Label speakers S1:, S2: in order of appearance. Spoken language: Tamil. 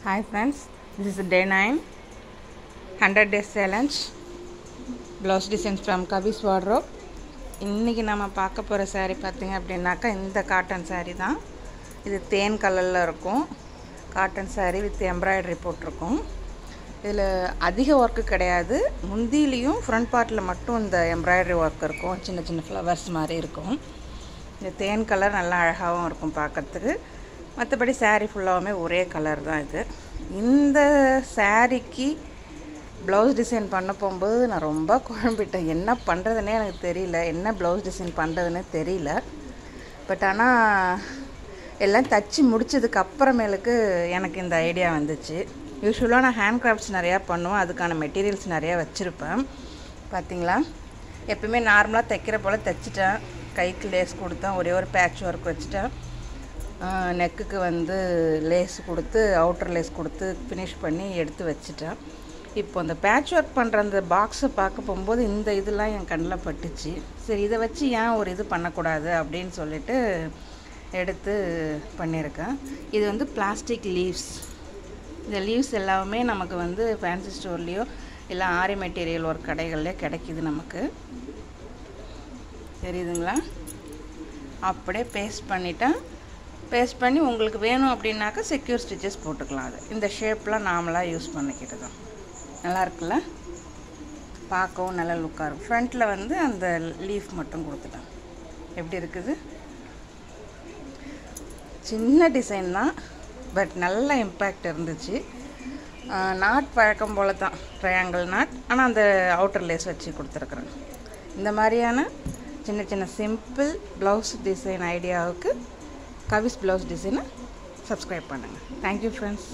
S1: Hi friends, this is day 9, 100 days challenge, blouse designs from Kavi's wardrobe. இன்றைக்கி நம்ம பார்க்க போகிற saree பார்த்திங்க அப்படின்னாக்கா இந்த காட்டன் saree தான். இது தேன் கலரில் இருக்கும். காட்டன் saree வித் எம்ப்ராய்டரி போட்டிருக்கும். இதில் அதிக ஒர்க்கு கிடையாது. முந்திலையும் ஃப்ரண்ட் பார்ட்டில் மட்டும் இந்த எம்ப்ராய்டரி ஒர்க் இருக்கும். சின்ன சின்ன ஃப்ளவர்ஸ் மாதிரி இருக்கும். இந்த தேன் கலர் நல்லா அழகாகவும் இருக்கும் பார்க்குறதுக்கு. மற்றபடி saree ஃபுல்லாகவுமே ஒரே கலர் தான் இது. இந்த சாரீக்கு ப்ளவுஸ் டிசைன் பண்ண போகும்போது நான் ரொம்ப குழம்பிட்டேன். என்ன பண்ணுறதுனே எனக்கு தெரியல, என்ன ப்ளவுஸ் டிசைன் பண்ணுறதுனே தெரியல. பட் ஆனால் எல்லாம் தச்சு முடித்ததுக்கு அப்புறமேலுக்கு எனக்கு இந்த ஐடியா வந்துச்சு. யூஸ்வலாக நான் ஹேண்ட் கிராஃப்ட்ஸ் நிறையா பண்ணுவேன், அதுக்கான மெட்டீரியல்ஸ் நிறையா வச்சுருப்பேன். பார்த்திங்களா, எப்பவுமே நார்மலாக தைக்கிற போல் தைச்சிட்டேன். கைக்கு லேஸ் கொடுத்தேன், ஒரே ஒரு பேட்ச் ஒர்க் வச்சுட்டேன். நெக்குக்கு வந்து லேஸ் கொடுத்து அவுட்டர் லேஸ் கொடுத்து ஃபினிஷ் பண்ணி எடுத்து வச்சுட்டேன். இப்போ அந்த பேட்ச் ஒர்க் பண்ணுற அந்த பாக்ஸை பார்க்க போகும்போது இந்த இதெல்லாம் என் கண்ணில் பட்டுச்சு. சரி, இதை வச்சு ஏன் ஒரு இது பண்ணக்கூடாது அப்படின்னு சொல்லிட்டு எடுத்து பண்ணியிருக்கேன். இது வந்து பிளாஸ்டிக் லீவ்ஸ். இந்த லீவ்ஸ் எல்லாமே நமக்கு வந்து ஃபேன்சி ஸ்டோர்லேயோ இல்லை ஆரி மெட்டீரியல் ஒரு கடைகள்லேயே கிடைக்கிது நமக்கு. தெரியுதுங்களா? அப்படியே பேஸ்ட் பண்ணிட்டேன். பேஸ்ட் பண்ணி உங்களுக்கு வேணும் அப்படின்னாக்கா செக்யூர் ஸ்டிச்சஸ் போட்டுக்கலாம். அது இந்த ஷேப்லாம் நாமளாக யூஸ் பண்ணிக்கிட்டு தான் நல்லா இருக்குல்ல, பார்க்கவும் நல்ல லுக்காக இருக்கும். ஃப்ரண்ட்டில் வந்து அந்த லீஃப் மட்டும் கொடுத்துட்டேன். எப்படி இருக்குது? சின்ன டிசைன் தான், பட் நல்ல இம்பேக்ட் இருந்துச்சு. நாட் பழக்கம் போல் தான், ட்ரையாங்கிள் நாட், ஆனால் அந்த அவுட்டர் லேஸ் வச்சு கொடுத்துருக்குறேன். இந்த மாதிரியான சின்ன சின்ன சிம்பிள் ப்ளவுஸ் டிசைன் ஐடியாவுக்கு கவிஸ் ப்ளவுஸ் டிசைனை சப்ஸ்கிரைப் பண்ணுங்கள். Thank you friends.